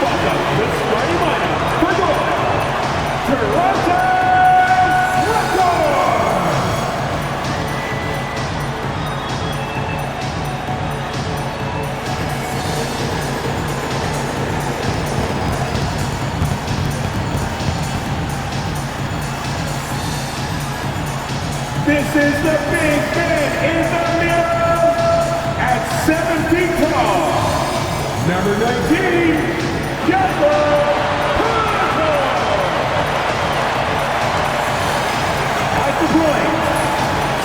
welcome the starting lineup for the Toronto Raptors. This is the big man in the middle at 7 feet tall. Number 19, Jumbo Toronto. At the point,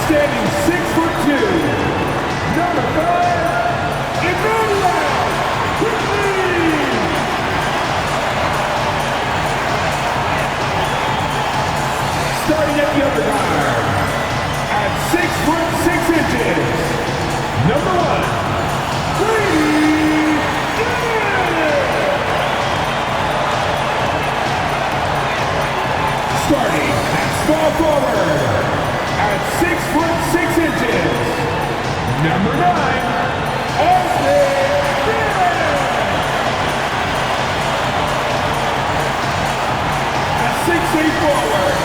standing 6'2", number 5, Emmanuel Quickly. Starting at the other guard, at 6'6", number 1, starting at small forward at 6'6", number 9, Austin Barrett. At 6'8" forward,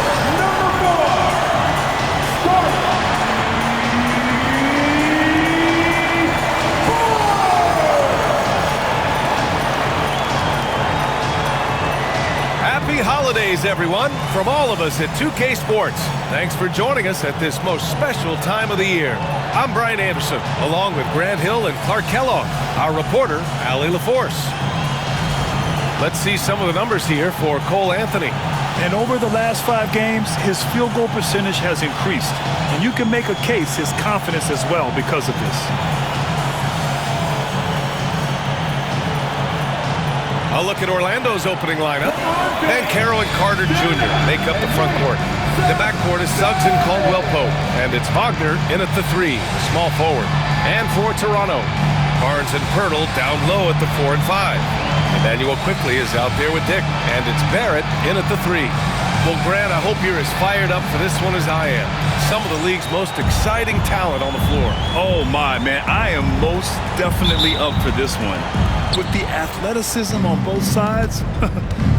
number 4, starting Happy holidays, everyone, from all of us at 2K Sports. Thanks for joining us at this most special time of the year. I'm Brian Anderson, along with Grant Hill and Clark Kellogg, our reporter, Allie LaForce. Let's see some of the numbers here for Cole Anthony. And over the last 5 games, his field goal percentage has increased. And you can make a case his confidence as well because of this. A look at Orlando's opening lineup. Banchero and Carter Jr. make up the front court. The backcourt is Suggs and Caldwell Pope. And it's Wagner in at the 3, the small forward. And for Toronto, Barnes and Pirtle down low at the 4 and 5. Emmanuel Quickly is out there with Dick. And it's Barrett in at the 3. Well, Grant, I hope you're as fired up for this one as I am. Some of the league's most exciting talent on the floor. Oh, my, man. I am most definitely up for this one. With the athleticism on both sides,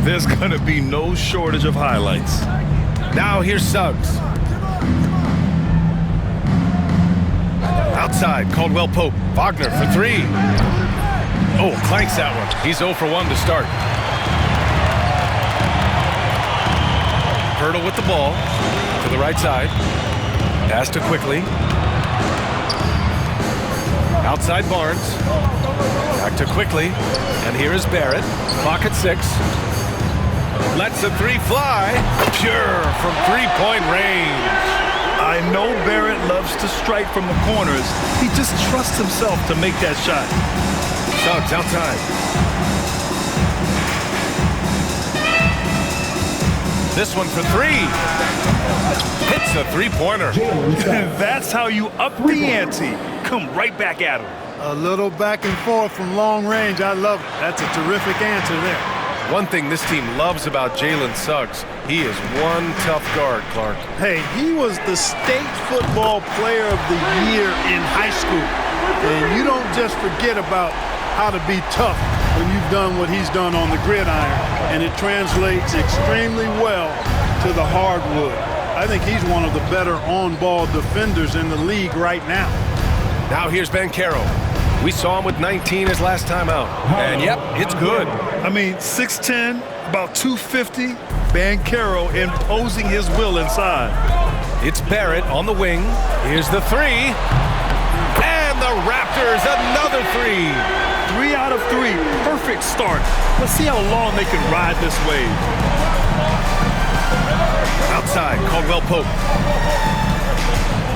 there's going to be no shortage of highlights. Now here's Suggs. Outside, Caldwell Pope. Wagner for 3. Oh, clanks that one. He's 0 for 1 to start. Pirtle with the ball to the right side. Pass to Quickly. Outside Barnes. Back to Quickly. And here is Barrett. Clock at 6. Lets the 3 fly. Pure from 3-point range. I know Barrett loves to strike from the corners. He just trusts himself to make that shot. Suggs outside. This one for 3. Hits a 3-pointer. That's how you up the ante. Come right back at him. A little back and forth from long range. I love it. That's a terrific answer there. One thing this team loves about Jalen Suggs, he is one tough guard, Clark. Hey, he was the state football player of the year in high school. And you don't just forget about how to be tough when you've done what he's done on the gridiron. And it translates extremely well to the hardwood. I think he's one of the better on-ball defenders in the league right now. Now here's Banchero. We saw him with 19 his last time out. And yep, it's good. I mean, 6'10", about 250. Banchero imposing his will inside. It's Barrett on the wing. Here's the 3. And the Raptors, another 3. 3 out of 3. Perfect start. Let's see how long they can ride this wave. Outside, Caldwell Pope.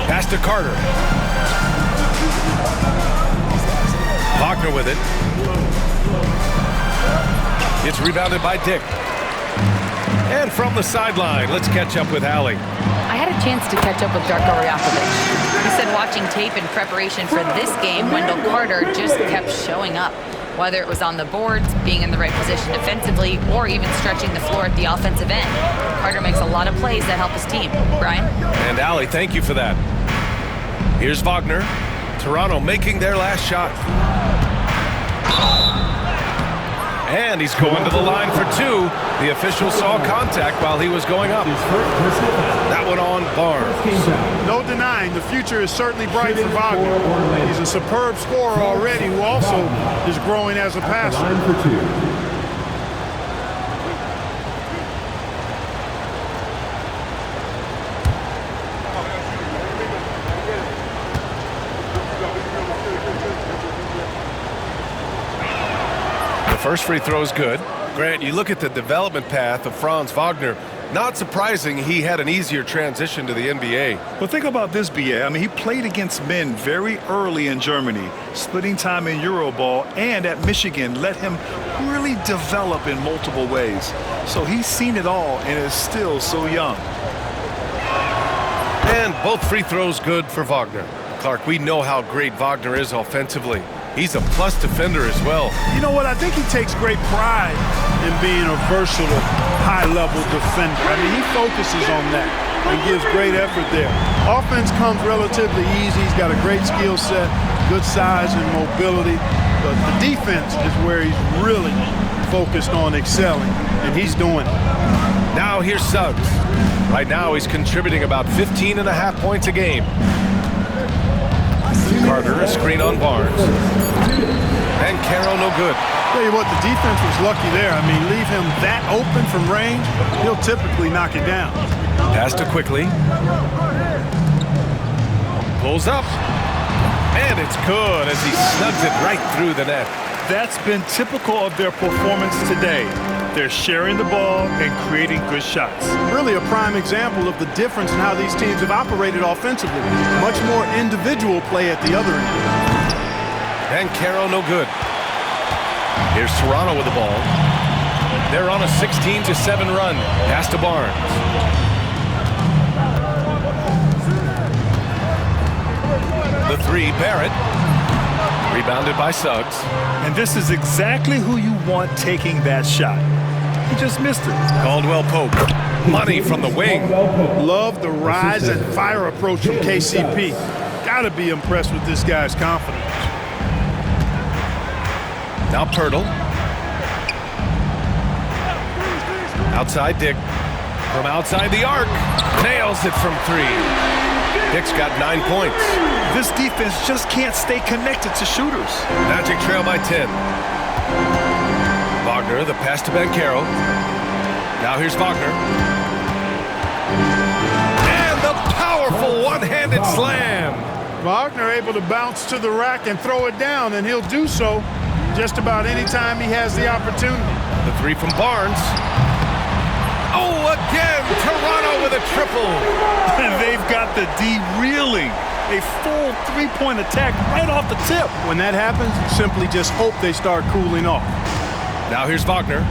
Pass to Carter. Wagner with it. It's rebounded by Dick. And from the sideline, let's catch up with Allie. I had a chance to catch up with Darko Rajakovic. He said watching tape in preparation for this game, Wendell Carter just kept showing up. Whether it was on the boards, being in the right position defensively, or even stretching the floor at the offensive end. Carter makes a lot of plays that help his team. Brian? And Allie, thank you for that. Here's Wagner. Toronto making their last shot. And he's going to the line for two. The official saw contact while he was going up. That one on Barnes. No denying the future is certainly bright for Wagner. He's a superb scorer already who also is growing as a passer. Line for two. First free throw is good. Grant, you look at the development path of Franz Wagner. Not surprising he had an easier transition to the NBA. Well, think about this, B.A. I mean, he played against men very early in Germany, splitting time in Euroball, and at Michigan let him really develop in multiple ways. So he's seen it all and is still so young. And both free throws good for Wagner. Clark, we know how great Wagner is offensively. He's a plus defender as well. You know what? I think he takes great pride in being a versatile, high-level defender. I mean, he focuses on that and gives great effort there. Offense comes relatively easy. He's got a great skill set, good size and mobility. But the defense is where he's really focused on excelling, and he's doing it. Now here's Suggs. Right now he's contributing about 15.5 points a game. Carter, a screen on Barnes. And Carroll, no good. Tell you what, the defense was lucky there. I mean, leave him that open from range, he'll typically knock it down. Pass to Quickly. Pulls up. And it's good as he snugs it right through the net. That's been typical of their performance today. They're sharing the ball and creating good shots. Really a prime example of the difference in how these teams have operated offensively. Much more individual play at the other end. And Carroll, no good. Here's Toronto with the ball. They're on a 16-7 run. Pass to Barnes. The three, Barrett. Rebounded by Suggs. And this is exactly who you want taking that shot. He just missed it. Caldwell Pope. Money from the wing. Love the rise and fire approach from KCP. Gotta be impressed with this guy's confidence. Now Pirtle. Outside Dick. From outside the arc. Nails it from three. Dick's got 9 points. This defense just can't stay connected to shooters. Magic trail by 10. Wagner, the pass to Banchero. Now here's Wagner. And the powerful one-handed slam. Wagner able to bounce to the rack and throw it down, and he'll do so just about any time he has the opportunity. The three from Barnes. Oh, again, Toronto with a triple. And they've got the D reeling. A full three-point attack right off the tip. When that happens, simply just hope they start cooling off. Now here's Wagner.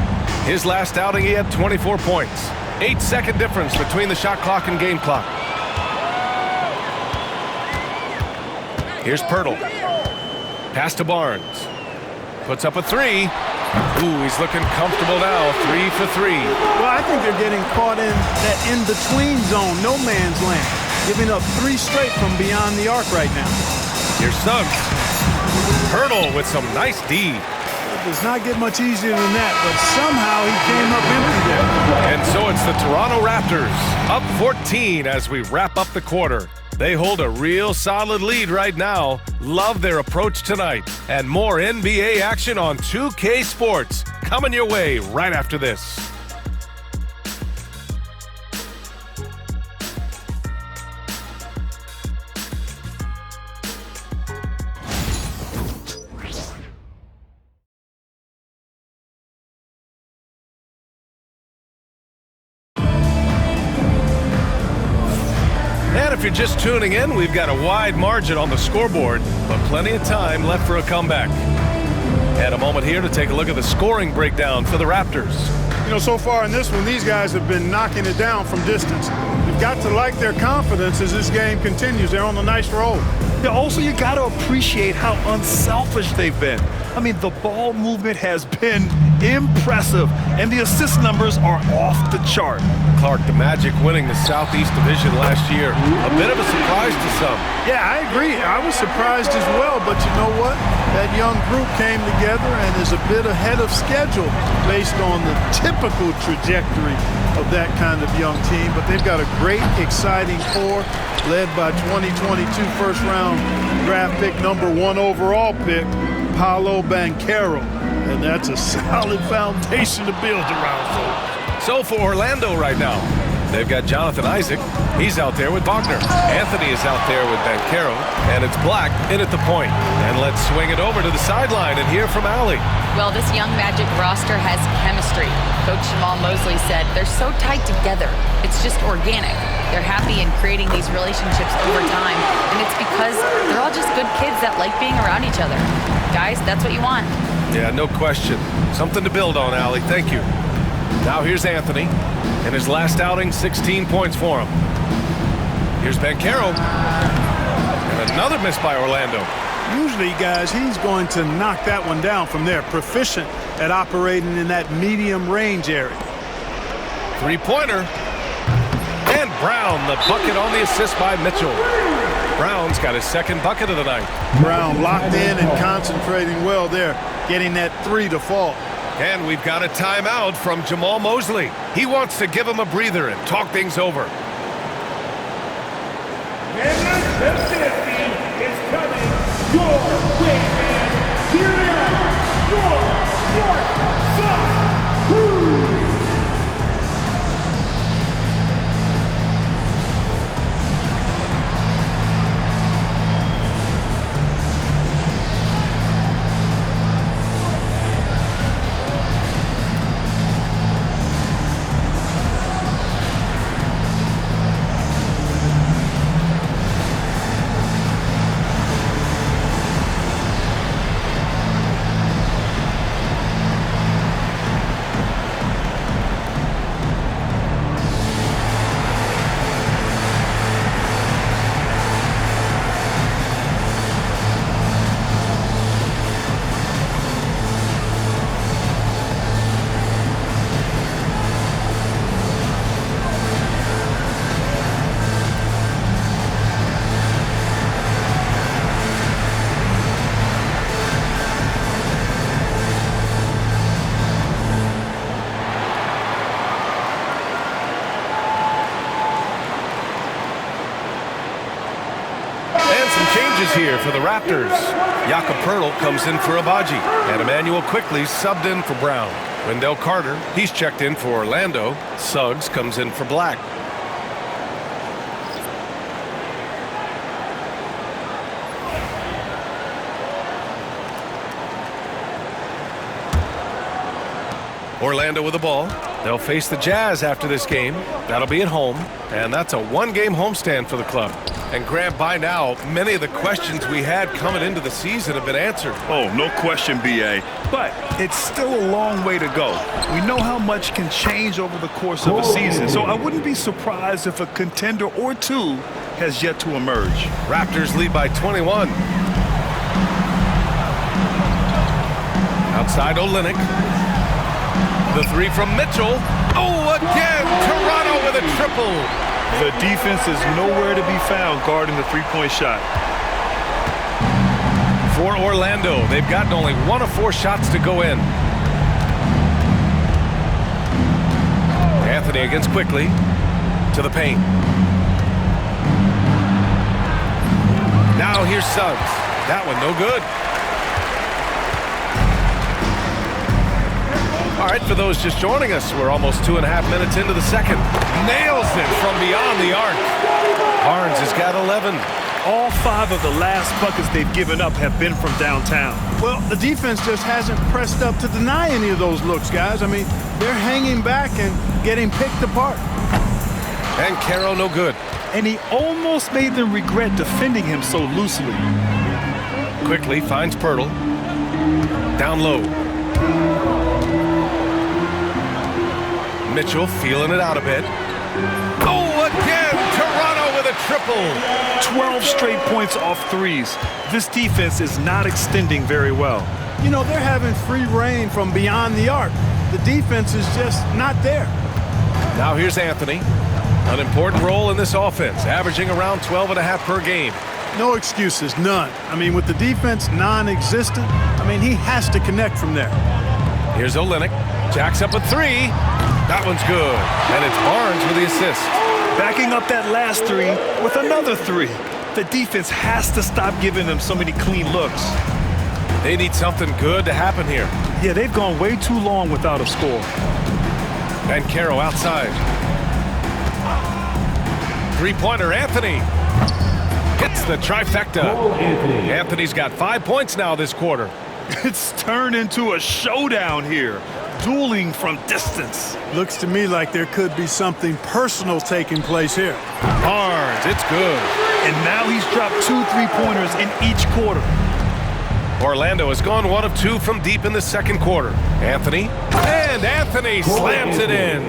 His last outing, he had 24 points. 8-second difference between the shot clock and game clock. Here's Pirtle. Pass to Barnes. Puts up a three. Ooh, he's looking comfortable now. 3 for 3. Well, I think they're getting caught in that in-between zone, no man's land. Giving up 3 straight from beyond the arc right now. Here's Suggs. Pirtle with some nice D. It does not get much easier than that, but somehow he came up empty there. And so it's the Toronto Raptors up 14 as we wrap up the quarter. They hold a real solid lead right now. Love their approach tonight. And more NBA action on 2K Sports coming your way right after this. And if you're just tuning in, we've got a wide margin on the scoreboard, but plenty of time left for a comeback. And a moment here to take a look at the scoring breakdown for the Raptors. You know, so far in this one, these guys have been knocking it down from distance. You've got to like their confidence as this game continues. They're on a nice roll. Yeah, also, you got to appreciate how unselfish they've been. I mean, the ball movement has been impressive, and the assist numbers are off the chart. Clark, the Magic winning the Southeast Division last year. A bit of a surprise to some. Yeah, I agree. I was surprised as well, but you know what? That young group came together and is a bit ahead of schedule based on the typical trajectory of that kind of young team. But they've got a great, exciting core led by 2022 first-round draft pick, #1 overall pick, Paolo Banchero. And that's a solid foundation to build around, folks. So for Orlando right now, they've got Jonathan Isaac. He's out there with Wagner. Anthony is out there with Banchero. And it's Black in at the point. And let's swing it over to the sideline and hear from Allie. Well, this young Magic roster has chemistry. Coach Jamal Mosley said they're so tight together. It's just organic. They're happy in creating these relationships over time. And it's because they're all just good kids that like being around each other. Guys, that's what you want. Yeah, no question. Something to build on, Allie. Thank you. Now here's Anthony. In his last outing, 16 points for him. Here's Banchero. And another miss by Orlando. Usually, guys, he's going to knock that one down from there. Proficient at operating in that medium range area. Three-pointer. And Brown, the bucket on the assist by Mitchell. Brown's got his second bucket of the night. Brown locked in and concentrating well there, getting that three to fall. And we've got a timeout from Jamal Mosley. He wants to give him a breather and talk things over. And the 50 is coming your way, man. Here they are, your North South Crew. Here for the Raptors. Jakob Poeltl comes in for Abaji, and Emmanuel Quickley subbed in for Brown. Wendell Carter, he's checked in for Orlando. Suggs comes in for Black. Orlando with the ball. They'll face the Jazz after this game. That'll be at home, and that's a one-game homestand for the club. And Grant, by now, many of the questions we had coming into the season have been answered. Oh, no question, B.A. But it's still a long way to go. We know how much can change over the course of a season, so I wouldn't be surprised if a contender or two has yet to emerge. Raptors lead by 21. Outside Olynyk. The three from Mitchell. Oh, again, Toronto with a triple. The defense is nowhere to be found guarding the three-point shot. For Orlando, they've gotten only 1 of 4 shots to go in. Anthony against Quickley. To the paint. Now here's Suggs. That one no good. All right, for those just joining us, we're almost 2.5 minutes into the second. Nails it from beyond the arc. Barnes has got 11. All 5 of the last buckets they've given up have been from downtown. Well, the defense just hasn't pressed up to deny any of those looks, guys. I mean, they're hanging back and getting picked apart. And Caro no good. And he almost made them regret defending him so loosely. Quickly finds Poeltl. Down low. Mitchell feeling it out a bit. Oh, again, Toronto with a triple. 12 straight points off threes. This defense is not extending very well. You know, they're having free reign from beyond the arc. The defense is just not there. Now here's Anthony. An important role in this offense, averaging around 12.5 per game. No excuses, none. I mean, with the defense non-existent, I mean, he has to connect from there. Here's Olynyk. Jacks up a three. That one's good. And it's Barnes with the assist. Backing up that last three with another three. The defense has to stop giving them so many clean looks. They need something good to happen here. Yeah, they've gone way too long without a score. And Caro outside. Three-pointer, Anthony. Hits the trifecta. Anthony's got 5 points now this quarter. It's turned into a showdown here. Dueling from distance. Looks to me like there could be something personal taking place here. Barnes, it's good. And now he's dropped 2 3-pointers in each quarter. Orlando has gone 1 of 2 from deep in the second quarter. Anthony, and Anthony slams it in.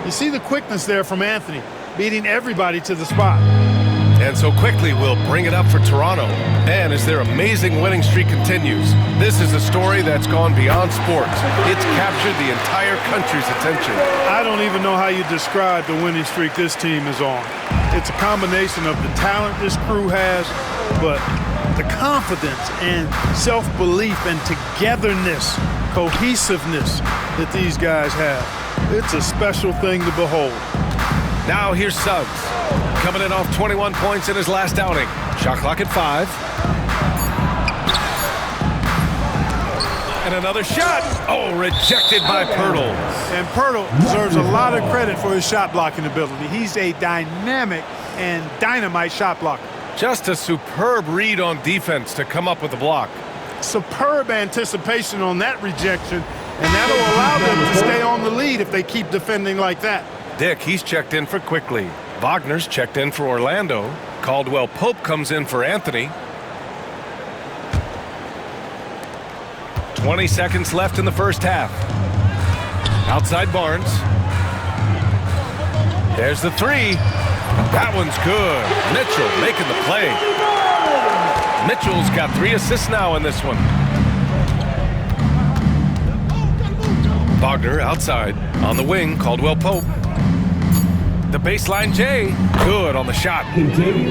You see the quickness there from Anthony, beating everybody to the spot. And so quickly we'll bring it up for Toronto. And as their amazing winning streak continues, this is a story that's gone beyond sports. It's captured the entire country's attention. I don't even know how you describe the winning streak this team is on. It's a combination of the talent this crew has, but the confidence and self-belief and togetherness, cohesiveness that these guys have. It's a special thing to behold. Now here's Suggs, coming in off 21 points in his last outing. Shot clock at 5. And another shot. Oh, rejected by Pirtle. And Pirtle deserves a lot of credit for his shot blocking ability. He's a dynamic and dynamite shot blocker. Just a superb read on defense to come up with the block. Superb anticipation on that rejection, and that'll allow them to stay on the lead if they keep defending like that. Dick, he's checked in for Quickly. Wagner's checked in for Orlando. Caldwell Pope comes in for Anthony. 20 seconds left in the first half. Outside Barnes. There's the three. That one's good. Mitchell making the play. Mitchell's got 3 assists now in this one. Wagner outside. On the wing, Caldwell Pope. The baseline J. Good on the shot.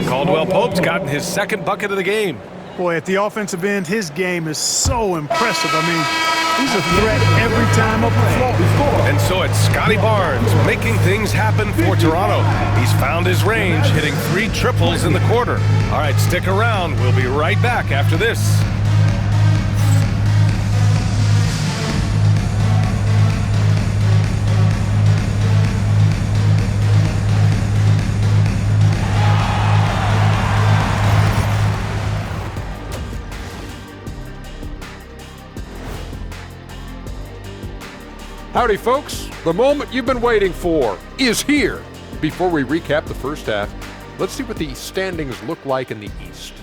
Caldwell Pope's gotten his second bucket of the game. Boy, at the offensive end, his game is so impressive. I mean, he's a threat every time up the floor. And so it's Scotty Barnes making things happen for Toronto. He's found his range, hitting 3 triples in the quarter. All right, stick around. We'll be right back after this. Howdy, folks. The moment you've been waiting for is here. Before we recap the first half, let's see what the standings look like in the East.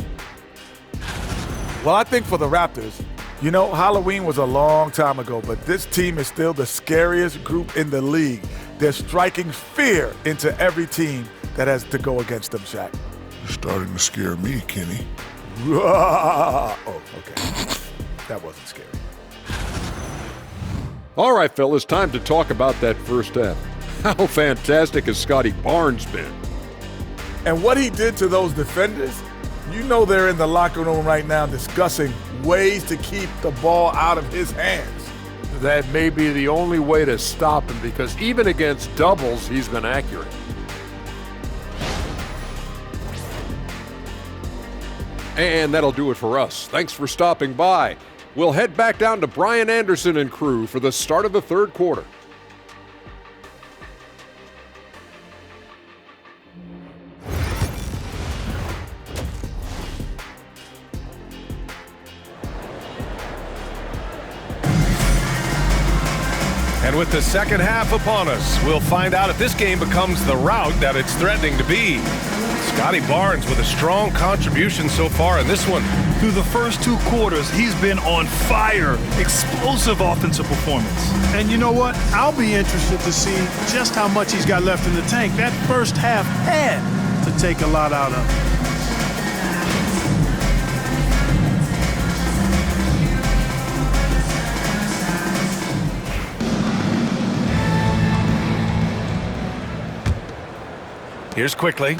Well, I think for the Raptors, you know, Halloween was a long time ago, but this team is still the scariest group in the league. They're striking fear into every team that has to go against them, Shaq. You're starting to scare me, Kenny. Oh, okay. That wasn't scary. All right, fellas, time to talk about that first half. How fantastic has Scotty Barnes been? And what he did to those defenders, you know they're in the locker room right now discussing ways to keep the ball out of his hands. That may be the only way to stop him, because even against doubles, he's been accurate. And that'll do it for us. Thanks for stopping by. We'll head back down to Brian Anderson and crew for the start of the third quarter. And with the second half upon us, we'll find out if this game becomes the rout that it's threatening to be. Scotty Barnes with a strong contribution so far in this one. Through the first 2 quarters, he's been on fire. Explosive offensive performance. And you know what? I'll be interested to see just how much he's got left in the tank. That first half had the take a lot out of it. Here's Quickly.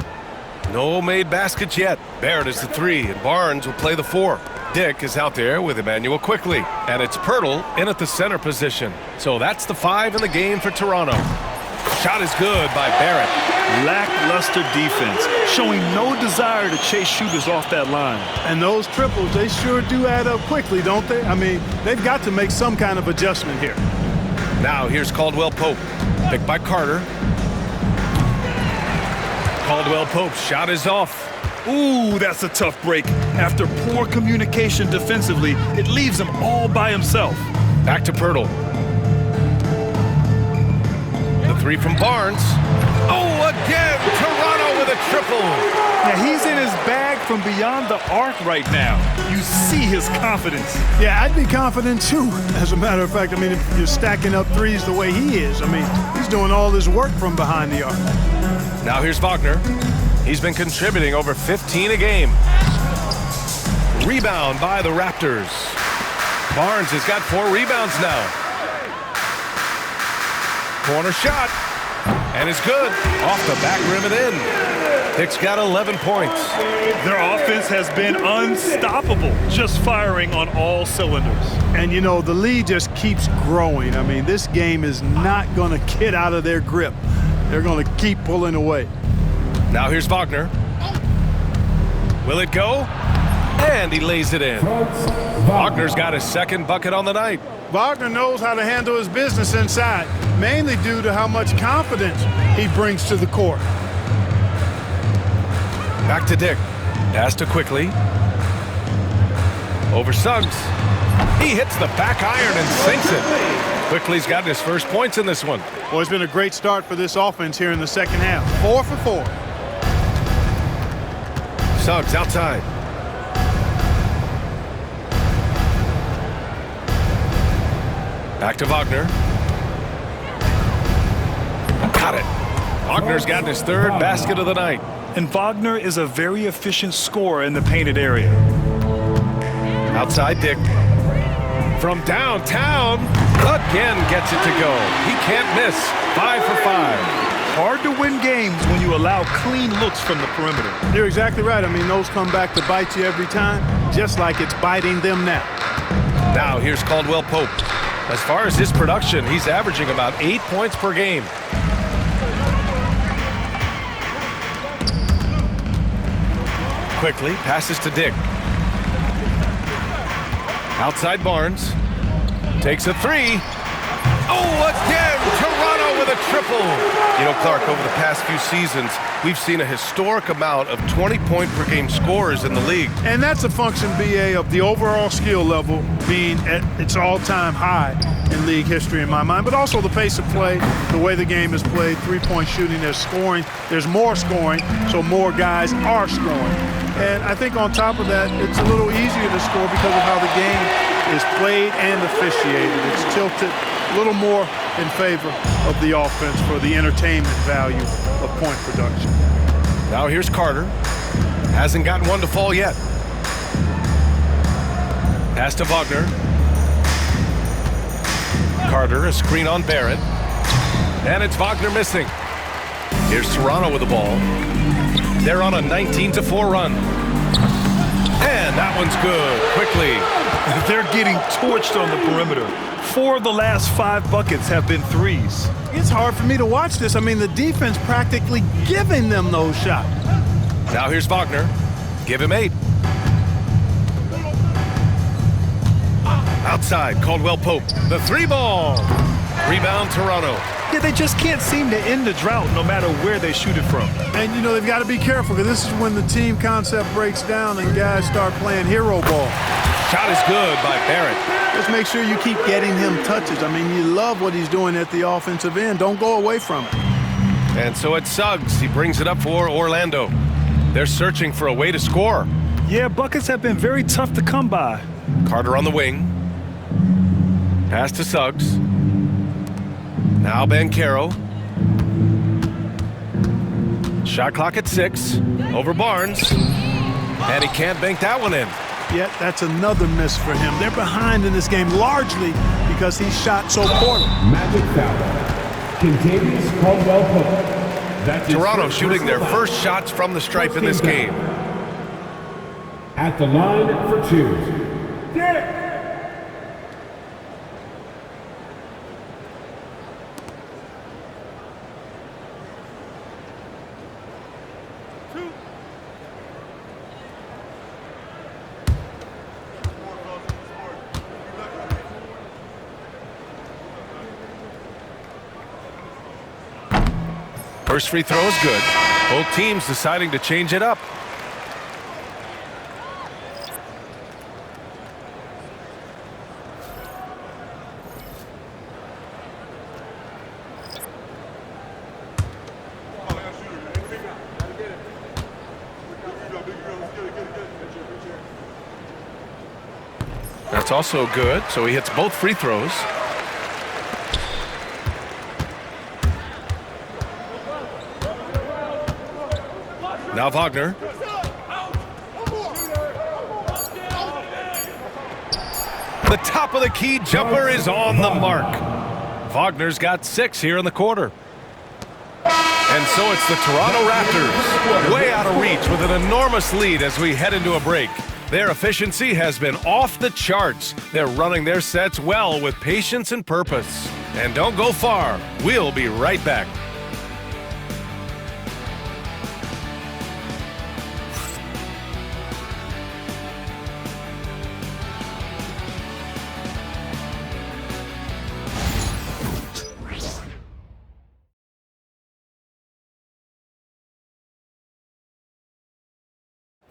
No made baskets yet. Barrett is the 3, and Barnes will play the 4. Dick is out there with Emmanuel Quickly, and it's Pirtle in at the center position. So that's the 5 in the game for Toronto. Shot is good by Barrett. Lackluster defense, showing no desire to chase shooters off that line. And those triples, they sure do add up quickly, don't they? I mean, they've got to make some kind of adjustment here. Now here's Caldwell Pope. Picked by Carter. Caldwell Pope's shot is off. Ooh, that's a tough break. After poor communication defensively, it leaves him all by himself. Back to Pirtle. The 3 from Barnes. Oh, again, Toronto with a triple. Yeah, he's in his bag from beyond the arc right now. You see his confidence. Yeah, I'd be confident too. As a matter of fact, I mean, if you're stacking up threes the way he is, I mean, he's doing all his work from behind the arc. Now here's Wagner. He's been contributing over 15 a game. Rebound by the Raptors. Barnes has got 4 rebounds now. Corner shot. And it's good. Off the back rim and in. Dick's got 11 points. Their offense has been unstoppable, just firing on all cylinders. And, you know, the lead just keeps growing. I mean, this game is not going to get out of their grip. They're going to keep pulling away. Now here's Wagner. Will it go? And he lays it in. Wagner's got his 2nd bucket on the night. Wagner knows how to handle his business inside, mainly due to how much confidence he brings to the court. Back to Dick. Pass to Quickly. Over Suggs. He hits the back iron and sinks it. Quickly's gotten his first points in this one. Well, it's been a great start for this offense here in the second half. 4 for 4. Suggs outside. Back to Wagner. Got it. Wagner's gotten his 3rd basket of the night. And Wagner is a very efficient scorer in the painted area. Outside Dick. From downtown, again gets it to go. He can't miss. 5 for 5. Hard to win games when you allow clean looks from the perimeter. You're exactly right. I mean, those come back to bite you every time, just like it's biting them now. Now here's Caldwell Pope. As far as his production, he's averaging about 8 points per game. Quickly passes to Dick. Outside Barnes. Takes a 3. Oh, again! Toronto with a triple! You know, Clark, over the past few seasons, we've seen a historic amount of 20-point-per-game scorers in the league. And that's a function, BA, of the overall skill level being at its all-time high in league history in my mind, but also the pace of play, the way the game is played, three-point shooting, there's scoring, there's more scoring, so more guys are scoring. And I think on top of that, it's a little easier to score because of how the game is played and officiated. It's tilted a little more in favor of the offense for the entertainment value of point production. Now here's Carter. Hasn't gotten one to fall yet. Pass to Wagner. Carter, a screen on Barrett. And it's Wagner missing. Here's Toronto with the ball. They're on a 19-4 run. And that one's good. Quickly. They're getting torched on the perimeter. 4 of the last 5 buckets have been threes. It's hard for me to watch this. I mean, the defense practically giving them those shots. Now here's Wagner. Give him 8. Outside, Caldwell Pope. The 3-ball. Rebound, Toronto. Yeah, they just can't seem to end the drought no matter where they shoot it from. And, you know, they've got to be careful because this is when the team concept breaks down and guys start playing hero ball. Shot is good by Barrett. Just make sure you keep getting him touches. I mean, you love what he's doing at the offensive end. Don't go away from it. And so it's Suggs. He brings it up for Orlando. They're searching for a way to score. Yeah, buckets have been very tough to come by. Carter on the wing. Pass to Suggs. Now Banchero. Shot clock at 6. Over Barnes. And he can't bank that one in. Yet that's another miss for him. They're behind in this game largely because he shot so poorly. Magic foul. Contains Caldwell Pope. Toronto shooting their first shots from the stripe in this game. At the line for 2. First free throw is good. Both teams deciding to change it up. That's also good, so he hits both free throws. Now Wagner. The top of the key jumper is on the mark. Wagner's got 6 here in the quarter. And so it's the Toronto Raptors, way out of reach with an enormous lead as we head into a break. Their efficiency has been off the charts. They're running their sets well with patience and purpose. And don't go far. We'll be right back.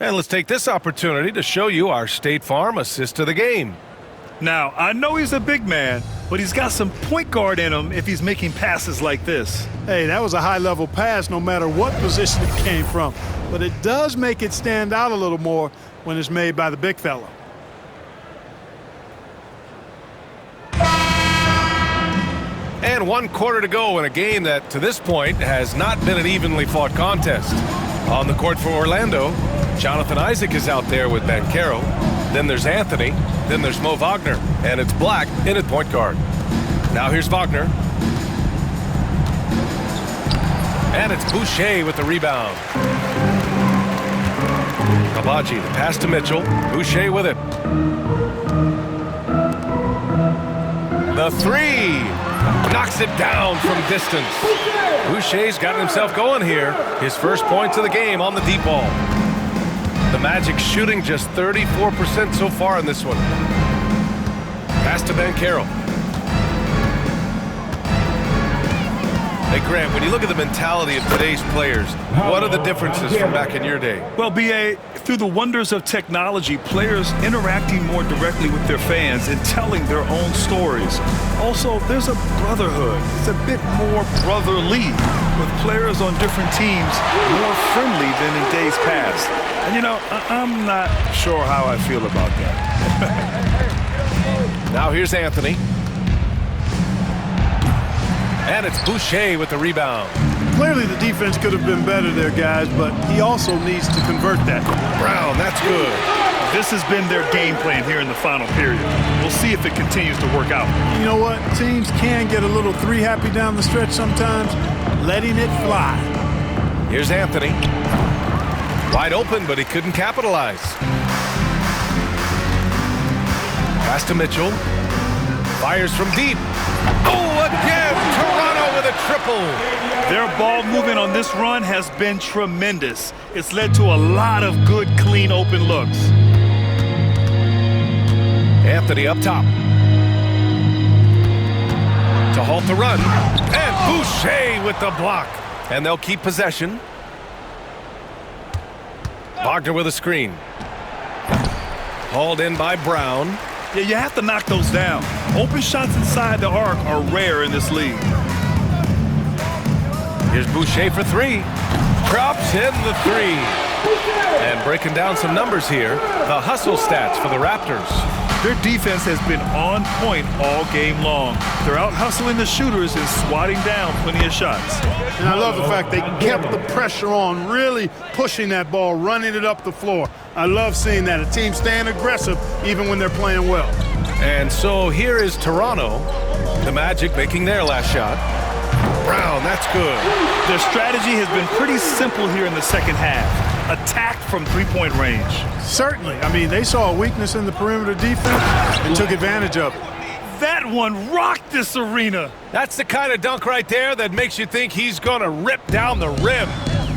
And let's take this opportunity to show you our State Farm assist to the game. Now, I know he's a big man, but he's got some point guard in him if he's making passes like this. Hey, that was a high-level pass no matter what position it came from. But it does make it stand out a little more when it's made by the big fella. And 1 quarter to go in a game that, to this point, has not been an evenly fought contest. On the court for Orlando, Jonathan Isaac is out there with Banchero. Then there's Anthony. Then there's Mo Wagner. And it's Black in at point guard. Now here's Wagner. And it's Boucher with the rebound. Kabaji, the pass to Mitchell. Boucher with it. The 3. Knocks it down from distance. Boucher's got himself going here. His first points of the game on the deep ball. The Magic shooting just 34% so far in this one. Pass to Banchero. Hey, Grant, when you look at the mentality of today's players, what are the differences from back in your day? Well, B.A., through the wonders of technology, players interacting more directly with their fans and telling their own stories. Also, there's a brotherhood. It's a bit more brotherly, with players on different teams more friendly than in days past. And, you know, I'm not sure how I feel about that. Now here's Anthony. And it's Boucher with the rebound. Clearly the defense could have been better there, guys, but he also needs to convert that. Brown, that's good. This has been their game plan here in the final period. We'll see if it continues to work out. You know what? Teams can get a little three-happy down the stretch sometimes, letting it fly. Here's Anthony. Wide open, but he couldn't capitalize. Pass to Mitchell. Fires from deep. Oh, again! Toronto with a triple. Their ball movement on this run has been tremendous. It's led to a lot of good, clean, open looks. Anthony up top. To halt the run. And Boucher with the block. And they'll keep possession. Wagner with a screen. Hauled in by Brown. Yeah, you have to knock those down. Open shots inside the arc are rare in this league. Here's Boucher for 3. Drops in the 3. And breaking down some numbers here, the hustle stats for the Raptors. Their defense has been on point all game long. They're out hustling the shooters and swatting down plenty of shots. And I love the fact they kept the pressure on, really pushing that ball, running it up the floor. I love seeing that. A team staying aggressive even when they're playing well. And so here is Toronto. The Magic making their last shot. Brown, that's good. Their strategy has been pretty simple here in the second half. Attack from three-point range. Certainly. I mean, they saw a weakness in the perimeter defense and took advantage of it. That one rocked this arena. That's the kind of dunk right there that makes you think he's going to rip down the rim.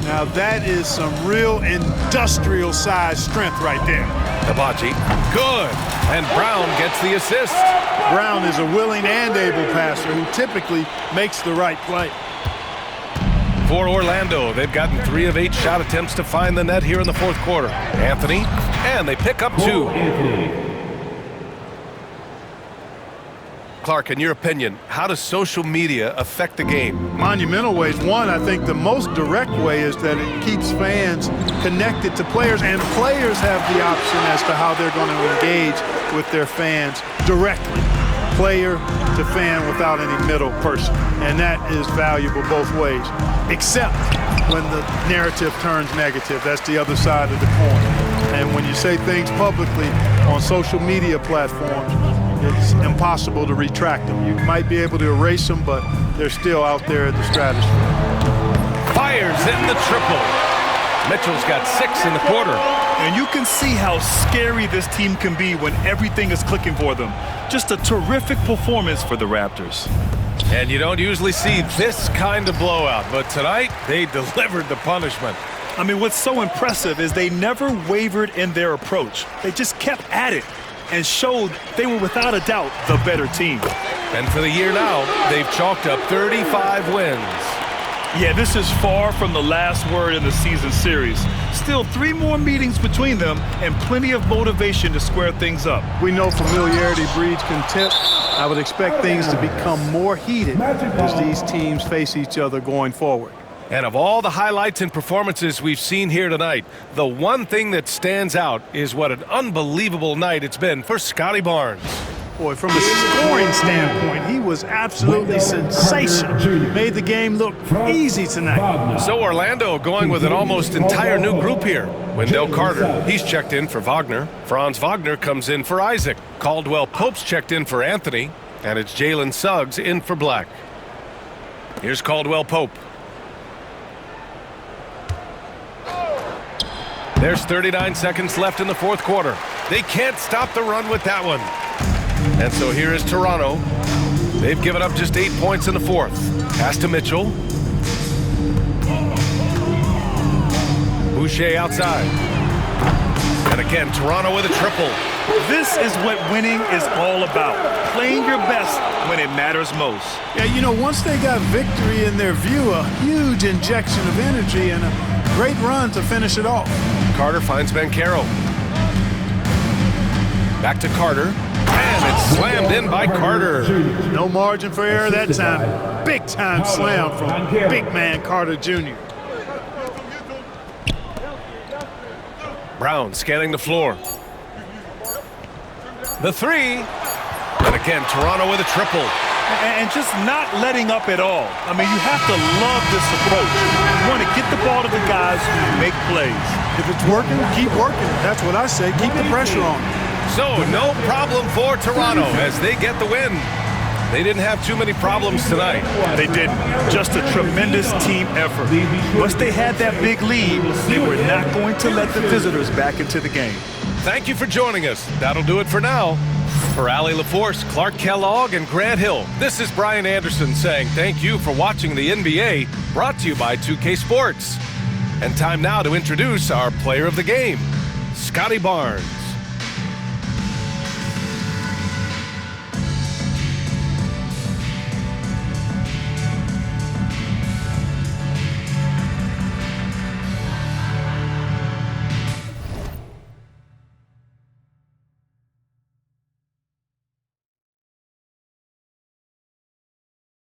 Now that is some real industrial size strength right there. Hibachi, good. And Brown gets the assist. Brown is a willing and able passer who typically makes the right play. For Orlando, they've gotten 3 of 8 shot attempts to find the net here in the fourth quarter. Anthony, and they pick up 2. Clark, in your opinion, how does social media affect the game? Monumental ways. One, I think the most direct way is that it keeps fans connected to players, and players have the option as to how they're going to engage with their fans directly. Player to fan without any middle person. And that is valuable both ways, except when the narrative turns negative. That's the other side of the coin. And when you say things publicly on social media platforms, it's impossible to retract them. You might be able to erase them, but they're still out there at the stratosphere. Fires in the triple. Mitchell's got 6 in the quarter. And you can see how scary this team can be when everything is clicking for them. Just a terrific performance for the Raptors. And you don't usually see this kind of blowout, but tonight they delivered the punishment. I mean, what's so impressive is they never wavered in their approach. They just kept at it and showed they were without a doubt the better team. And for the year now, they've chalked up 35 wins. Yeah, this is far from the last word in the season series. Still 3 more meetings between them and plenty of motivation to square things up. We know familiarity breeds contempt. I would expect things to become more heated as these teams face each other going forward. And of all the highlights and performances we've seen here tonight, the one thing that stands out is what an unbelievable night it's been for Scotty Barnes. Boy, from a scoring standpoint, he was absolutely sensational. Made the game look easy tonight. So Orlando going with an almost entire new group here. Wendell Carter, he's checked in for Wagner. Franz Wagner comes in for Isaac. Caldwell Pope's checked in for Anthony. And it's Jalen Suggs in for Black. Here's Caldwell Pope. There's 39 seconds left in the fourth quarter. They can't stop the run with that one. And so here is Toronto. They've given up just 8 points in the fourth. Pass to Mitchell. Boucher outside. And again, Toronto with a triple. This is what winning is all about. Playing your best when it matters most. Yeah, you know, once they got victory in their view, a huge injection of energy and a great run to finish it off. Carter finds Banchero. Back to Carter. And it's slammed in by Carter. No margin for error that time. Big time slam from big man Carter Jr. Brown scanning the floor. The 3. And again, Toronto with a triple. And just not letting up at all. I mean, you have to love this approach. You want to get the ball to the guys who make plays. If it's working, keep working. That's what I say. Keep the pressure on. So, no problem for Toronto as they get the win. They didn't have too many problems tonight. They didn't. Just a tremendous team effort. Once they had that big lead, they were not going to let the visitors back into the game. Thank you for joining us. That'll do it for now. For Allie LaForce, Clark Kellogg, and Grant Hill, this is Brian Anderson saying thank you for watching the NBA, brought to you by 2K Sports. And time now to introduce our player of the game, Scotty Barnes.